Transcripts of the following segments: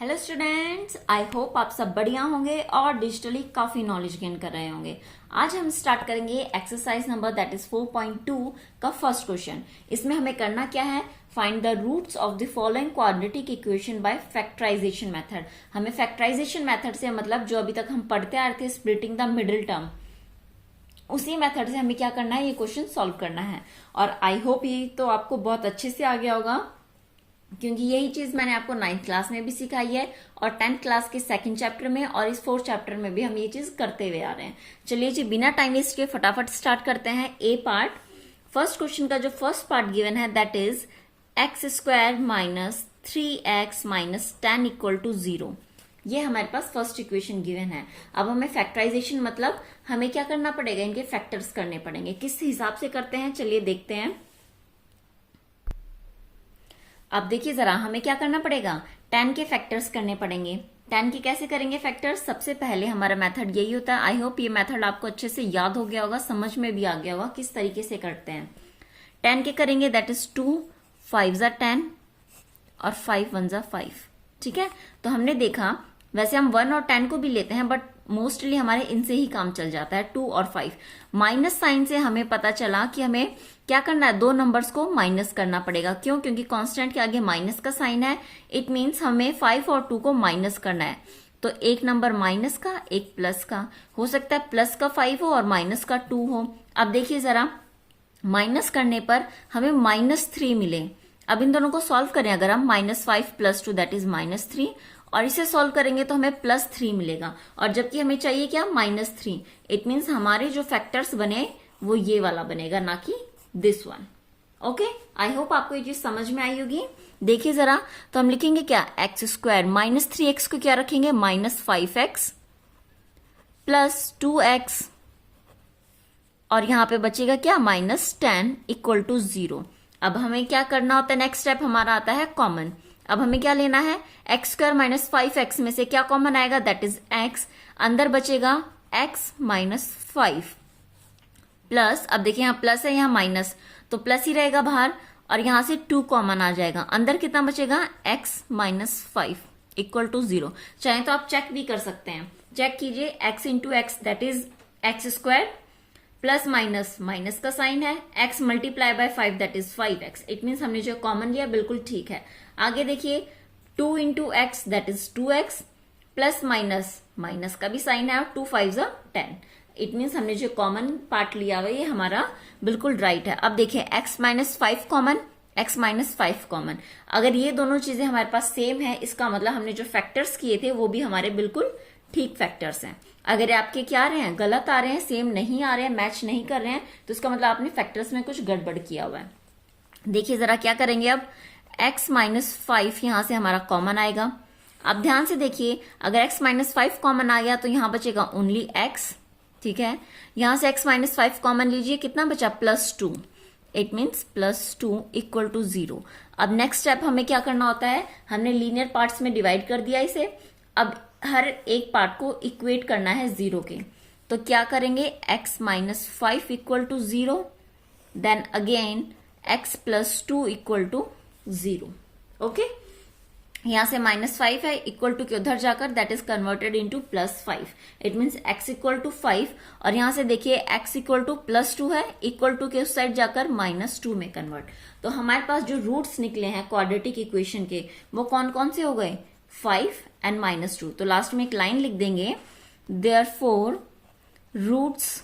Hello students, I hope आप सब बढ़िया होंगे और डिजिटली काफी नॉलेज गेन कर रहे होंगे। आज हम स्टार्ट करेंगे एक्सरसाइज नंबर दैट इज 4.2 का फर्स्ट क्वेश्चन। इसमें हमें करना क्या है, find the roots of the following quadratic equation by factorization method. हमें फैक्टराइजेशन मेथड से मतलब जो अभी तक हम पढ़ते आ रहे थे, स्प्लिटिंग द मिडिल टर्म, उसी मेथड से हमें क्या करना है, ये क्वेश्चन सॉल्व करना है। और आई होप ये तो आपको बहुत अच्छे से आ गया होगा, क्योंकि यही चीज मैंने आपको 9th क्लास में भी सिखाई है और 10th क्लास के सेकंड चैप्टर में और इस 4th चैप्टर में भी हम ये चीज करते हुए आ रहे हैं। चलिए जी, बिना टाइम वेस्ट के फटाफट स्टार्ट करते हैं। ए पार्ट, फर्स्ट क्वेश्चन का जो फर्स्ट पार्ट गिवन है that is x square minus 3x minus 10 equal to 0। ये हमारे पास फर्स्ट इक्वेशन गिवन है। अब हमें फैक्टराइजेशन मतलब हमें क्या करना पड़ेगा, इनके फैक्टर्स करने पड़ेंगे। किस हिसाब से करते हैं चलिए देखते हैं। अब देखिए जरा, हमें क्या करना पड़ेगा, 10 के फैक्टर्स करने पड़ेंगे। 10 के कैसे करेंगे फैक्टर्स, सबसे पहले हमारा मेथड यही होता है। आई होप ये मेथड आपको अच्छे से याद हो गया होगा, समझ में भी आ गया होगा किस तरीके से करते हैं। 10 के करेंगे दैट इज 2 5 ज़ा 10 और 5 1 ज़ा 5। ठीक है, तो हमने देखा वैसे हम 1 और 10 को भी लेते हैं, बट मोस्टली हमारे इनसे ही काम चल जाता है, 2 और 5। माइनस साइन से हमें पता चला कि हमें क्या करना है, दो नंबर्स को माइनस करना पड़ेगा। क्यों? क्योंकि कांस्टेंट के आगे माइनस का साइन है। इट मीन्स हमें 5 और 2 को माइनस करना है। तो एक नंबर माइनस का, एक प्लस का। हो सकता है प्लस का 5 हो और माइनस का 2 हो। अब देखिए जरा, माइनस करने पर हमें -3 मिले। अब इन दोनों को सॉल्व करें, अगर हम -5 + 2 दैट इज -3 और इसे सॉल्व करेंगे तो हमें +3 मिलेगा। और जबकि हमें चाहिए क्या, -3। इट मीन्स हमारे जो फैक्टर्स बने वो ये वाला बनेगा, ना कि this one. Okay, I hope आपको ये चीज समझ में आई होगी। देखिए जरा, तो हम लिखेंगे क्या, एक्स स्क्वायर -3x को क्या रखेंगे, -5x प्लस 2x और यहां पे बचेगा क्या, -10 इक्वल टू 0। अब हमें क्या करना होता है, नेक्स्ट स्टेप हमारा आता है कॉमन। अब हमें क्या लेना है, एक्स स्क्वायर माइनस 5x में से क्या कॉमन आएगा, दैट इज x। अंदर बचेगा x -5 प्लस, अब देखिए यहाँ प्लस है यहाँ माइनस, तो प्लस ही रहेगा बाहर और यहां से 2 कॉमन आ जाएगा। अंदर कितना बचेगा, x -5 इक्वल टू 0। चाहे तो आप चेक भी कर सकते हैं, चेक कीजिए, x into x that is x square plus minus, minus का साइन है, x multiply by 5 that is 5x। It means हमने जो कॉमन लिया बिल्कुल ठीक है। आगे देखिए, 2 into x that is 2x plus minus, minus का भी साइन है और 2 5 ज़ा 10। इट मीन्स हमने जो कॉमन पार्ट लिया हुआ ये हमारा बिल्कुल राइट है। अब देखिए, x -5 कॉमन, x -5 कॉमन। अगर ये दोनों चीजें हमारे पास सेम है, इसका मतलब हमने जो फैक्टर्स किए थे वो भी हमारे बिल्कुल ठीक फैक्टर्स हैं। अगर आपके क्या आ रहे हैं, गलत आ रहे हैं, सेम नहीं आ रहे हैं, मैच नहीं कर रहे हैं, तो इसका मतलब आपने फैक्टर्स में कुछ गड़बड़ किया हुआ है। देखिए जरा क्या करेंगे, अब x -5 यहां से हमारा कॉमन आएगा। अब ध्यान से देखिए, अगर x -5 कॉमन आ गया तो यहां बचेगा ओनली x। ठीक है, यहां से x -5 कॉमन लीजिए, कितना बचा, +2। It means +2 equal to 0। अब नेक्स्ट स्टेप हमें क्या करना होता है, हमने लीनियर पार्ट्स में डिवाइड कर दिया इसे। अब हर एक पार्ट को इक्वेट करना है 0 के, तो क्या करेंगे, x -5 equal to 0, then again x +2 equal to 0। Okay, यहां से -5 है, इक्वल टू के उधर जाकर that is converted into +5। It means x equal to 5 और यहां से देखिए x इक्वल टू +2 है, इक्वल टू के उस साइड जाकर -2 में कन्वर्ट। तो हमारे पास जो रूट्स निकले हैं क्वाड्रेटिक इक्वेशन के वो कौन कौन से हो गए, 5 एंड -2। तो लास्ट में एक लाइन लिख देंगे, therefore roots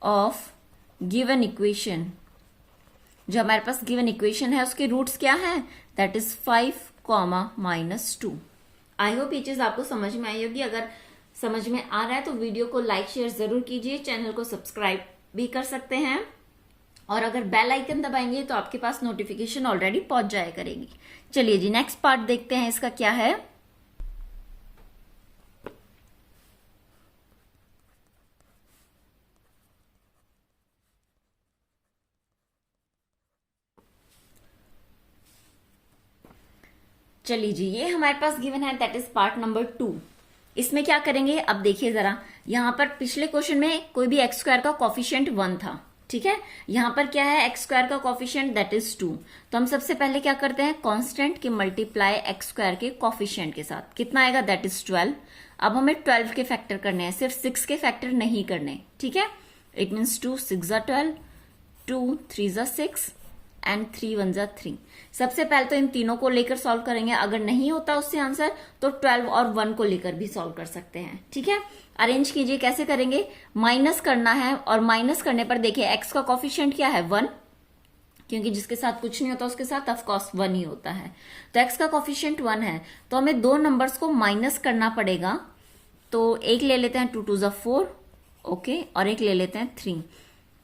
of given equation. जो हमारे पास गिवन इक्वेशन है उसके रूट्स क्या है, दैट इज 5, -2। आई होप ये चीज आपको समझ में आई होगी। अगर समझ में आ रहा है तो वीडियो को लाइक शेयर जरूर कीजिए, चैनल को सब्सक्राइब भी कर सकते हैं और अगर बेल आइकन दबाएंगे तो आपके पास नोटिफिकेशन ऑलरेडी पहुंच जाया करेगी। चलिए जी, नेक्स्ट पार्ट देखते हैं, इसका क्या है। चलिए जी, ये हमारे पास गिवन है दैट इज पार्ट नंबर 2। इसमें क्या करेंगे, अब देखिए जरा, यहां पर पिछले क्वेश्चन में कोई भी x स्क्वायर का कॉफिशिएंट 1 था। ठीक है। यहां पर क्या है, एक्स स्क्वायर का कॉफिशिएंट दैट इज 2। तो हम सबसे पहले क्या करते हैं, कांस्टेंट के मल्टीप्लाई एक्स स्क्वायर के कॉफिशिएंट के साथ, कितना आएगा, दैट इज 12। अब हमें 12 के फैक्टर करने हैं, सिर्फ 6 के फैक्टर नहीं करने, ठीक है। इट मीन्स 2 6 जा 12, 2 3 जा 6 एंड 3 1 जा 3। सबसे पहले तो इन तीनों को लेकर सॉल्व करेंगे, अगर नहीं होता उससे आंसर तो 12 और 1 को लेकर भी सॉल्व कर सकते हैं, ठीक है। अरेंज कीजिए, कैसे करेंगे, माइनस करना है और माइनस करने पर देखिए एक्स का कॉफिशिएंट क्या है, 1, क्योंकि जिसके साथ कुछ नहीं होता उसके साथ ऑफकोर्स 1 ही होता है। तो एक्स का कॉफिशिएंट 1 है, तो हमें दो नंबर्स को माइनस करना पड़ेगा। तो एक ले लेते हैं 2 2 जा 4, ओके, और एक ले लेते हैं 3।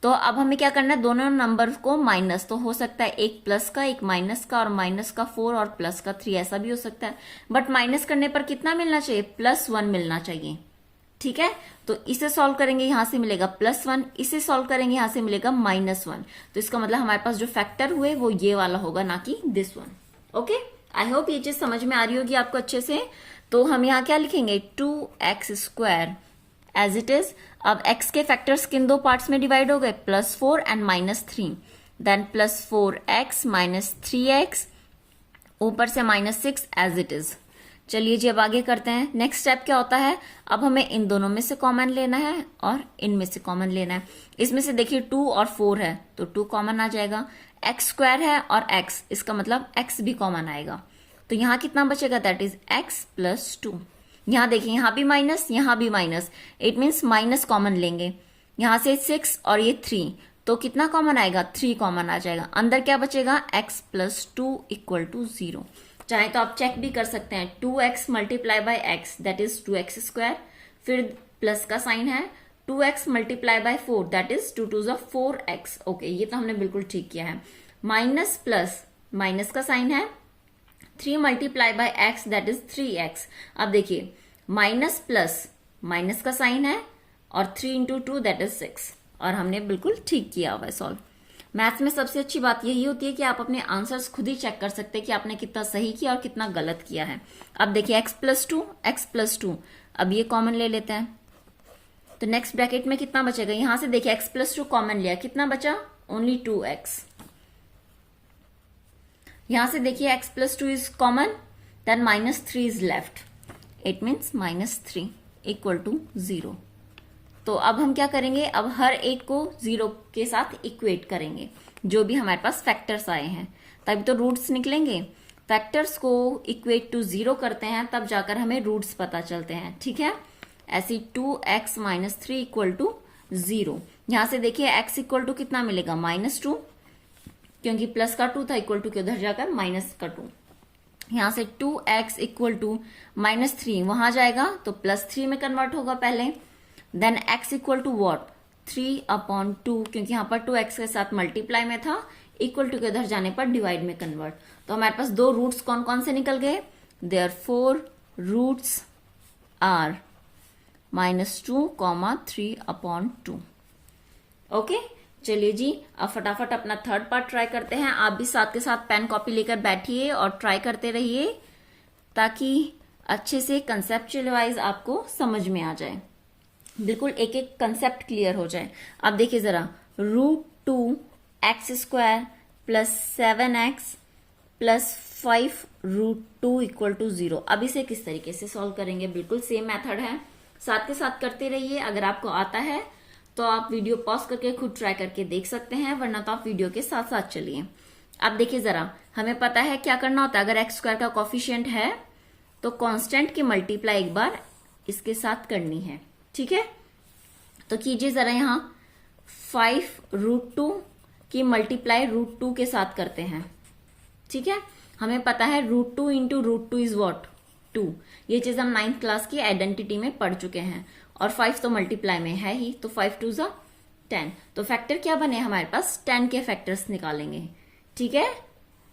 तो अब हमें क्या करना है, दोनों नंबर को माइनस, तो हो सकता है एक प्लस का एक माइनस का, और माइनस का 4 और प्लस का 3, ऐसा भी हो सकता है। बट माइनस करने पर कितना मिलना चाहिए, +1 मिलना चाहिए, ठीक है। तो इसे सॉल्व करेंगे, यहां से मिलेगा +1, इसे सॉल्व करेंगे, यहां से मिलेगा -1। तो इसका मतलब हमारे पास जो फैक्टर हुए वो ये वाला होगा, ना कि this one. Okay, I hope ये चीज समझ में आ रही होगी आपको अच्छे से। तो हम यहाँ क्या लिखेंगे, 2x² एज इट इज। अब x के फैक्टर्स किन दो पार्ट्स में डिवाइड हो गए, +4 एंड -3, देन +4x -3x, ऊपर से -6 एज इट इज। चलिए जी अब आगे करते हैं। नेक्स्ट स्टेप क्या होता है, अब हमें इन दोनों में से कॉमन लेना है और इनमें से कॉमन लेना है। इसमें से देखिए 2 और 4 है तो 2 कॉमन आ जाएगा, x² है और x, इसका मतलब x भी कॉमन आएगा। तो यहां कितना बचेगा, दैट इज x + 2। यहां देखिए, यहां भी माइनस, यहां भी minus, it means minus common लेंगे। यहां से 6 और ये 3, तो कितना कॉमन आएगा, 3 कॉमन आ जाएगा। अंदर क्या बचेगा, x + 2 = 0। चाहे तो आप चेक भी कर सकते हैं, 2x × x that is 2x², फिर प्लस का साइन है, 2x × 4 दैट इज 2 2 जा 4x। ओके, ये तो हमने बिल्कुल ठीक किया है। माइनस प्लस, माइनस का साइन है, 3 × x दैट इज 3x। अब देखिए, माइनस प्लस, माइनस का साइन है और 3 × 2 दैट इज 6, और हमने बिल्कुल ठीक किया हुआ है सॉल्व। मैथ्स में सबसे अच्छी बात यही होती है कि आप अपने आंसर्स खुद ही चेक कर सकते हैं कि आपने कितना सही किया और कितना गलत किया है। अब देखिए x + 2, अब ये कॉमन ले लेते हैं, तो नेक्स्ट ब्रैकेट में कितना बचेगा, यहां से देखिए x + 2 कॉमन लिया, कितना बचा, ओनली 2x। यहां से देखिए x + 2 is common, then -3 is left, it means -3 = 0। तो अब हम क्या करेंगे, अब हर एक को 0 के साथ इक्वेट करेंगे, जो भी हमारे पास फैक्टर्स आए हैं, तभी तो रूट्स निकलेंगे। फैक्टर्स को इक्वेट टू 0 करते हैं, तब जाकर हमें रूट्स पता चलते हैं, ठीक है। ऐसी 2x - 3 = 0। यहां से देखिए x = कितना मिलेगा, -2, क्योंकि प्लस का 2 था, इक्वल टू के उधर जाकर माइनस का 2। यहां से 2x = -3 वहां जाएगा तो +3 में कन्वर्ट होगा पहले, देन x = व्हाट, 3/2, क्योंकि यहां पर 2x के साथ मल्टीप्लाई में था, इक्वल टू के उधर जाने पर डिवाइड में कन्वर्ट। तो हमारे पास दो रूट्स कौन कौन से निकल गए, देयरफॉर रूट्स आर -2, 3/2। ओके, चलिए जी अब फटाफट अपना थर्ड पार्ट ट्राई करते हैं। आप भी साथ के साथ पेन कॉपी लेकर बैठिए और ट्राई करते रहिए, ताकि अच्छे से कंसेप्चुअल वाइज आपको समझ में आ जाए, बिल्कुल एक एक कंसेप्ट क्लियर हो जाए। अब देखिए जरा, √2x² + 7x + 5 √2 = 0। अब इसे किस तरीके से सॉल्व करेंगे, बिल्कुल सेम मेथड है, साथ के साथ करते रहिए। अगर आपको आता है तो आप वीडियो पॉज करके खुद ट्राई करके देख सकते हैं, वरना तो आप वीडियो के साथ साथ चलिए। अब देखिए जरा, हमें पता है क्या करना होता है, अगर x² का कॉफिशिएंट है तो कांस्टेंट की मल्टीप्लाई एक बार इसके साथ करनी है, ठीक है। तो कीजिए जरा, यहां 5 √2 की मल्टीप्लाई √2 के साथ करते हैं, ठीक है। हमें पता है √2 × √2 इज व्हाट, 2। ये चीज हम 9th क्लास की आइडेंटिटी में पढ़ चुके हैं, और 5 तो मल्टीप्लाई में है ही, तो 5 2 जा 10। तो फैक्टर क्या बने हमारे पास, 10 के फैक्टर्स निकालेंगे, ठीक है।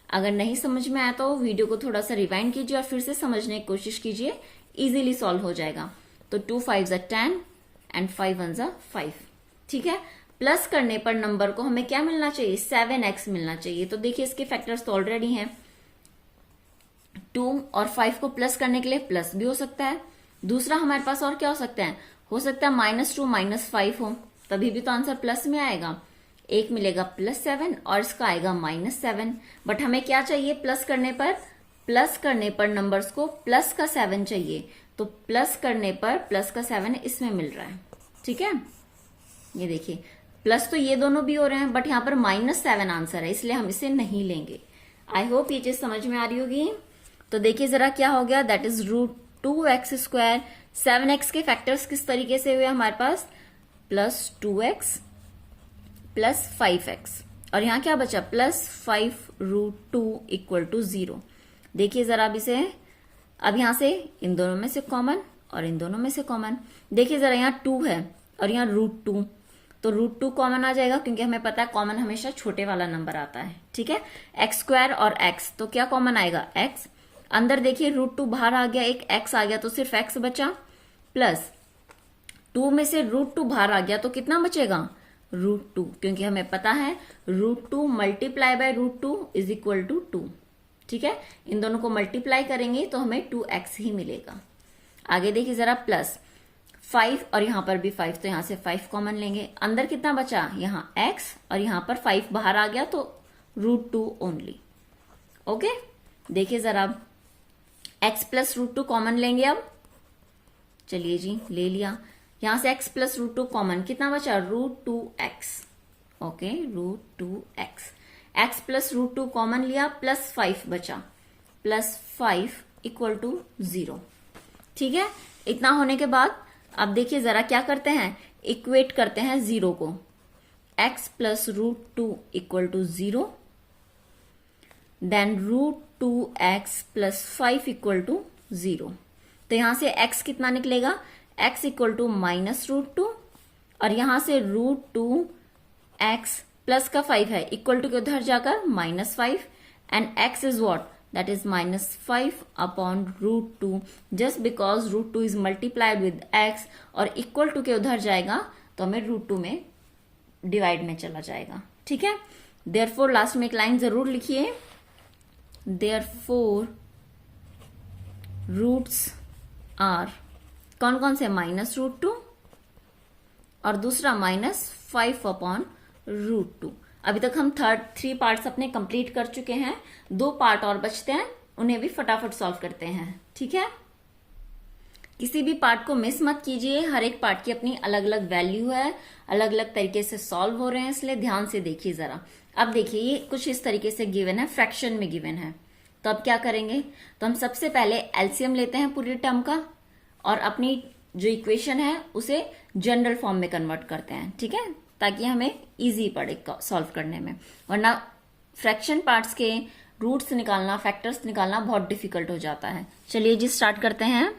अगर नहीं समझ में आया तो वीडियो को थोड़ा सा रिवाइंड कीजिए और फिर से समझने की कोशिश कीजिए, इजीली सॉल्व हो जाएगा। तो 2 5 जा 10 एंड 5 1 जा 5, ठीक है। प्लस करने पर नंबर को हमें क्या मिलना चाहिए, 7x मिलना चाहिए। तो देखिए इसके फैक्टर्स तो ऑलरेडी हैं, 2 और 5 को प्लस करने के लिए प्लस भी हो सकता है। दूसरा हमारे पास और क्या हो सकता है, -2 - 5 हो, तभी भी तो आंसर प्लस में आएगा। एक मिलेगा +7 और इसका आएगा -7। बट हमें क्या चाहिए प्लस करने पर नंबर्स को प्लस का 7 चाहिए, तो प्लस करने पर प्लस का 7 इसमें मिल रहा है। ठीक है, ये देखिए प्लस तो ये दोनों भी हो रहे हैं, बट यहाँ पर -7 आंसर है, इसलिए हम इसे नहीं लेंगे। आई होप ये चीज समझ में आ रही होगी। तो देखिए जरा क्या हो गया, दैट इज √2x²। 7x के फैक्टर्स किस तरीके से हुए हमारे पास, +2x + 5x, और यहाँ क्या बचा +5 √2 = 0। देखिए जरा अब इसे, अब यहां से इन दोनों में से कॉमन और इन दोनों में से कॉमन, देखिए जरा यहाँ 2 है और यहाँ √2, तो √2 कॉमन आ जाएगा, क्योंकि हमें पता है कॉमन हमेशा छोटे वाला नंबर आता है। ठीक है, x² और x, तो क्या कॉमन आएगा x, अंदर देखिए √2 बाहर आ गया, एक x आ गया, तो सिर्फ x बचा, प्लस 2 में से √2 बाहर आ गया, तो कितना बचेगा √2, क्योंकि हमें पता है √2 × √2 = 2। ठीक है, इन दोनों को मल्टीप्लाई करेंगे तो हमें 2x ही मिलेगा। आगे देखिए जरा +5 और यहां पर भी 5, तो यहां से 5 कॉमन लेंगे, अंदर कितना बचा, यहां x और यहां पर 5 बाहर आ गया, तो √2 ओनली। ओके, देखिए जरा अब x + √2 कॉमन लेंगे। अब चलिए जी ले लिया, यहां से x + √2 कॉमन, कितना बचा √2x। Okay, √2x, x + √2 common लिया, +5 बचा, +5 = 0। ठीक है, इतना होने के बाद अब देखिए जरा क्या करते हैं, इक्वेट करते हैं 0 को, x + √2 = 0, देन √2x + 5 = 0। तो यहां से x कितना निकलेगा, x = -√2, और यहां से √2x प्लस का 5 है, इक्वल टू के उधर जाकर -5, and x is what, that is -5/√2, just because √2 is multiplied with x, और इक्वल टू के उधर जाएगा तो हमें √2 में डिवाइड में चला जाएगा। ठीक है, देयरफॉर लास्ट में एक लाइन जरूर लिखिए, देयरफॉर रूट्स आर, कौन कौन से, -√2 और दूसरा -5/√2। अभी तक हम 3 पार्ट्स अपने कंप्लीट कर चुके हैं, 2 पार्ट और बचते हैं, उन्हें भी फटाफट सॉल्व करते हैं। ठीक है, किसी भी पार्ट को मिस मत कीजिए, हर एक पार्ट की अपनी अलग अलग वैल्यू है, अलग अलग तरीके से सॉल्व हो रहे हैं, इसलिए ध्यान से देखिए जरा। अब देखिए ये कुछ इस तरीके से गिवन है, फ्रैक्शन में गिवन है, तो अब क्या करेंगे, तो हम सबसे पहले एलसीएम लेते हैं पूरी टर्म का, और अपनी जो इक्वेशन है उसे जनरल फॉर्म में कन्वर्ट करते हैं। ठीक है, ताकि हमें इजी पड़े सॉल्व करने में, वरना फ्रैक्शन पार्ट्स के रूट्स निकालना, फैक्टर्स निकालना बहुत डिफिकल्ट हो जाता है। चलिए जी स्टार्ट करते हैं।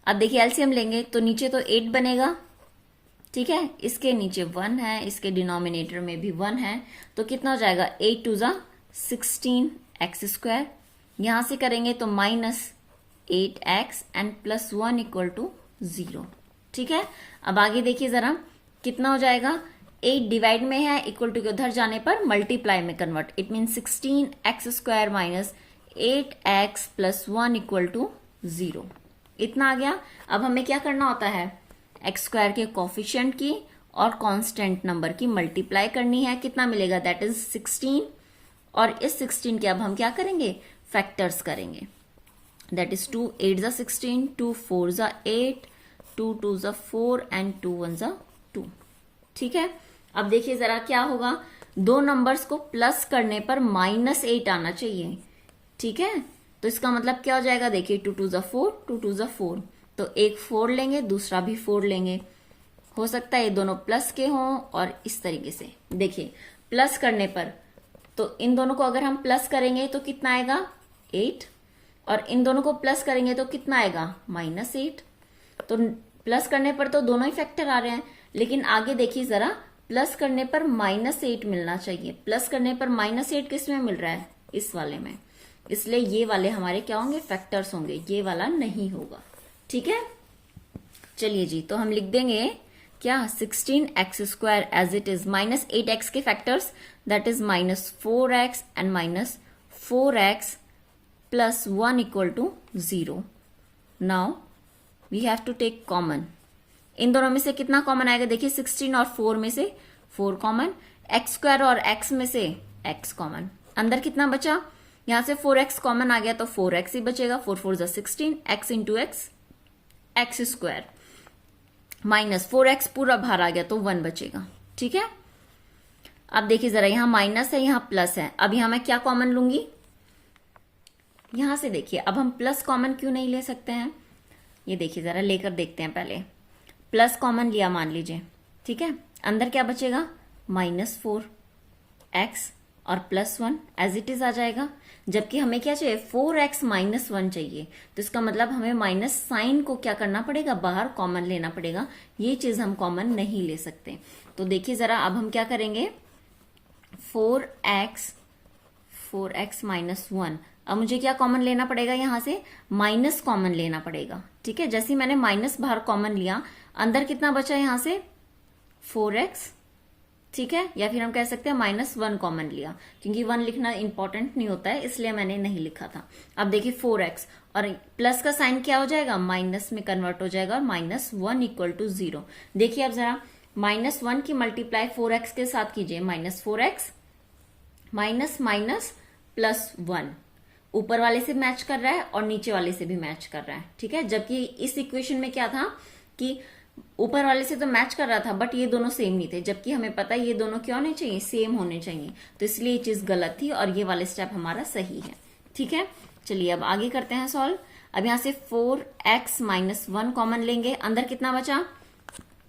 अब देखिए एलसीएम लेंगे तो नीचे तो 8 बनेगा, ठीक है, इसके नीचे 1 है, इसके डिनोमिनेटर में भी 1 है, तो कितना हो जाएगा 8 × 16x², यहां से करेंगे तो -8x एंड +1 = 0। ठीक है, अब आगे देखिए जरा कितना हो जाएगा, 8 डिवाइड में है, इक्वल टू के उधर जाने पर मल्टीप्लाई में convert, it mean 16x² - 8x + 1 = 0। इतना आ गया। अब हमें क्या करना होता है, x² के कोफिशिएंट की और कांस्टेंट नंबर की मल्टीप्लाई करनी है, कितना मिलेगा, दैट इज 16, और इस 16 के अब हम क्या करेंगे, फैक्टर्स करेंगे, दैट इज 2 8 = 16, 2 4 = 8, 2 2 = 4 एंड 2 1 = 2। ठीक है, अब देखिए जरा क्या होगा, दो नंबर्स को प्लस करने पर -8 आना चाहिए। ठीक है, तो इसका मतलब क्या हो जाएगा, देखिए 2 2 = 4, 2 2 = 4, तो एक 4 लेंगे, दूसरा भी 4 लेंगे, हो सकता है ये दोनों प्लस के हों, और इस तरीके से देखिए प्लस करने पर, तो इन दोनों को अगर हम प्लस करेंगे तो कितना आएगा 8, और इन दोनों को प्लस करेंगे तो कितना आएगा -8, तो प्लस करने पर तो दोनों ही फैक्टर आ रहे हैं, लेकिन आगे देखिए जरा, प्लस करने पर -8 मिलना चाहिए, प्लस करने पर -8 किस में मिल रहा है, इस वाले में, इसलिए ये वाले हमारे क्या होंगे, फैक्टर्स होंगे, ये वाला नहीं होगा। ठीक है, चलिए जी, तो हम लिख देंगे क्या, 16x² as it is, -8x के factors, that is -4x and -4x + 1 = 0। Now we have to take common, इन दोनों में से कितना कॉमन आएगा, देखिए 16 और 4 में से 4 कॉमन, एक्स स्क्वायर और एक्स में से एक्स कॉमन, अंदर कितना बचा, यहां से 4x कॉमन आ गया तो 4x ही बचेगा, 4 4 जा 16, x into x x square minus 4x पूरा बाहर आ गया तो 1 बचेगा। ठीक है, अब देखिए जरा यहां माइनस है यहां प्लस है, अब यहां मैं क्या कॉमन लूंगी, यहां से देखिए अब हम प्लस कॉमन क्यों नहीं ले सकते हैं, ये देखिए जरा लेकर देखते हैं। पहले प्लस कॉमन लिया मान लीजिए, ठीक है, अंदर क्या बचेगा -4x और +1 एज इट इज आ जाएगा, जबकि हमें क्या चाहिए 4x -1 चाहिए, तो इसका मतलब हमें माइनस साइन को क्या करना पड़ेगा, बाहर कॉमन लेना पड़ेगा, ये चीज हम कॉमन नहीं ले सकते। तो देखिए जरा अब हम क्या करेंगे, 4x -1, अब मुझे क्या कॉमन लेना पड़ेगा, यहां से माइनस कॉमन लेना पड़ेगा। ठीक है, जैसे मैंने माइनस बाहर कॉमन लिया, अंदर कितना बचा यहां से 4x, ठीक है, या फिर हम कह सकते हैं -1 कॉमन लिया, क्योंकि 1 लिखना इंपॉर्टेंट नहीं होता है इसलिए मैंने नहीं लिखा था। अब देखिए 4x और प्लस का साइन क्या हो जाएगा, माइनस में कन्वर्ट हो जाएगा और -1 = 0। देखिए अब जरा -1 की मल्टीप्लाई 4x के साथ कीजिए, -4x माइनस माइनस +1, ऊपर वाले से मैच कर रहा है और नीचे वाले से भी मैच कर रहा है। ठीक है, जबकि इस इक्वेशन में क्या था कि ऊपर वाले से तो मैच कर रहा था बट ये दोनों सेम नहीं थे, जबकि हमें पता है ये दोनों क्या होने चाहिए, सेम होने चाहिए, तो इसलिए ये चीज गलत थी और ये वाला स्टेप हमारा सही है। ठीक है, चलिए अब आगे करते हैं सॉल्व। अब यहां से 4x -1 कॉमन लेंगे, अंदर कितना बचा,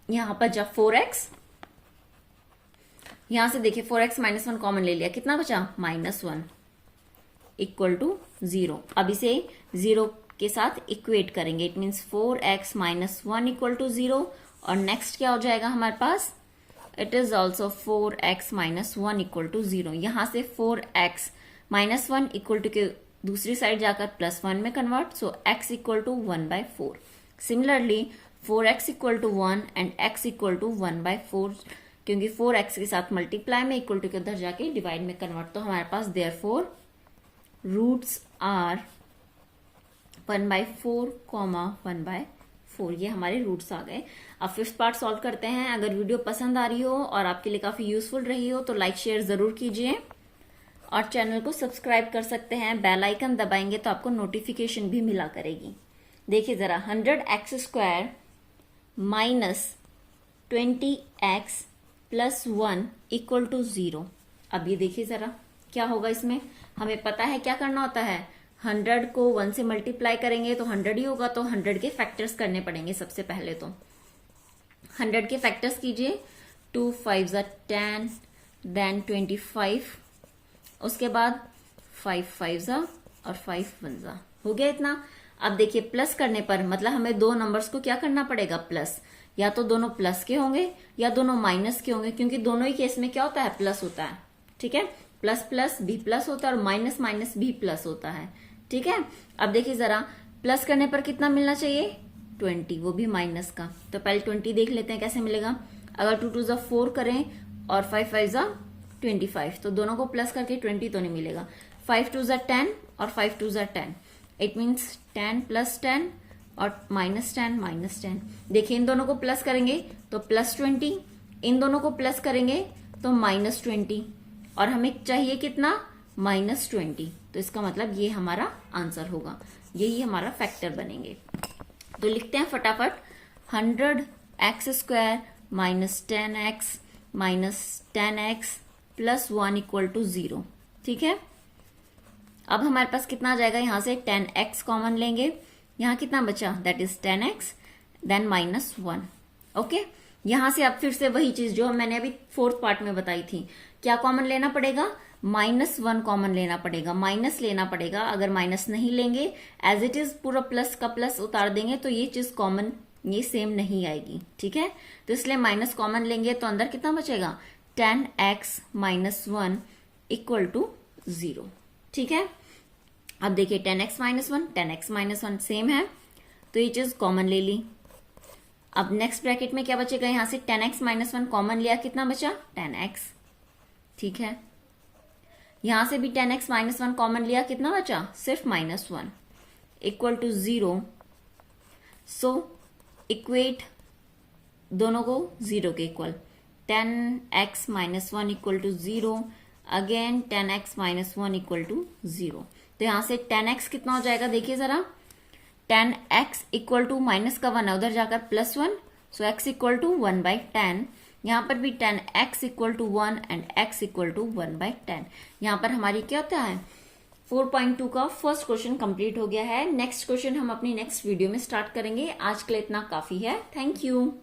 यहां पर जब 4x, यहां से देखिए 4x -1 कॉमन ले लिया, कितना बचा -1 = 0। अब इसे 0 के साथ इक्वेट करेंगे, इट मीन्स 4x -1 = 0, और नेक्स्ट क्या हो जाएगा हमारे पास, इट इज ऑल्सो 4x -1 = 0। यहां से 4x -1 = के दूसरी साइड जाकर +1 में convert, so x = 1/4। Similarly 4x = 1 and x = 1/4, क्योंकि 4x के साथ मल्टीप्लाई में इक्वल टू के उधर जाके डिवाइड में कन्वर्ट, तो हमारे पास देयरफॉर रूट्स आर 1/4, 1/4, ये हमारे रूट्स आ गए। अब फिफ्थ पार्ट सॉल्व करते हैं। अगर वीडियो पसंद आ रही हो और आपके लिए काफी यूजफुल रही हो तो लाइक शेयर जरूर कीजिए और चैनल को सब्सक्राइब कर सकते हैं, बेल आइकन दबाएंगे तो आपको नोटिफिकेशन भी मिला करेगी। देखिए जरा 100x² -20x +1 = 0। अब ये देखिए जरा क्या होगा, इसमें हमें पता है क्या करना होता है, 100 को 1 से मल्टीप्लाई करेंगे तो 100 ही होगा, तो 100 के फैक्टर्स करने पड़ेंगे। सबसे पहले तो 100 के फैक्टर्स कीजिए, 2 5 10, देन 25, उसके बाद 5 5 और 5 1 हो गया इतना। अब देखिए प्लस करने पर मतलब हमें दो नंबर्स को क्या करना पड़ेगा, प्लस, या तो दोनों प्लस के होंगे या दोनों माइनस के होंगे, क्योंकि दोनों ही केस में क्या होता है, प्लस होता है। ठीक है, प्लस प्लस भी प्लस होता है और माइनस माइनस भी प्लस होता है। ठीक है, अब देखिए जरा प्लस करने पर कितना मिलना चाहिए, 20, वो भी माइनस का। तो पहले 20 देख लेते हैं कैसे मिलेगा। अगर 2 2 4 करें और 5 5 25, तो दोनों को प्लस करके 20 तो नहीं मिलेगा। 5 2 10 और 5 2 10, इट मीन्स 10 + 10 और -10 -10। देखिए इन दोनों को प्लस करेंगे तो +20, इन दोनों को प्लस करेंगे तो -20, और हमें चाहिए कितना, -20, तो इसका मतलब ये हमारा आंसर होगा, यही हमारा फैक्टर बनेंगे। तो लिखते हैं फटाफट, 100x² -10x -10x +1 = 0। ठीक है, अब हमारे पास कितना आ जाएगा, यहां से 10x कॉमन लेंगे, यहां कितना बचा, that is 10x, then -1। Okay, यहां से अब फिर से वही चीज जो मैंने अभी फोर्थ पार्ट में बताई थी, क्या कॉमन लेना पड़ेगा, -1 कॉमन लेना पड़ेगा, माइनस लेना पड़ेगा। अगर माइनस नहीं लेंगे, एज इट इज पूरा प्लस का प्लस उतार देंगे तो ये चीज कॉमन, ये सेम नहीं आएगी। ठीक है, तो इसलिए माइनस कॉमन लेंगे तो अंदर कितना बचेगा, 10x -1 = 0। ठीक है, अब देखिए 10x -1 10x -1 सेम है, तो ये चीज कॉमन ले ली। अब नेक्स्ट ब्रैकेट में क्या बचेगा, यहां से 10x -1 कॉमन लिया, कितना बचा, 10x। ठीक है, यहां से भी 10x -1 कॉमन लिया, कितना बचा, सिर्फ -1 = 0। सो इक्वेट दोनों को 0 के equal, 10x minus 1 equal to 0, again 10x minus 1 equal to 0। तो यहां से 10x कितना हो जाएगा, देखिए जरा, 10x इक्वल टू माइनस का 1 है, उधर जाकर +1, सो x इक्वल टू 1/10। यहां पर भी 10x equal to 1 and x equal to 1/10। यहां पर हमारी क्या होता है, 4.2 का फर्स्ट क्वेश्चन कंप्लीट हो गया है। नेक्स्ट क्वेश्चन हम अपनी नेक्स्ट वीडियो में स्टार्ट करेंगे। आज के लिए इतना काफी है। Thank you.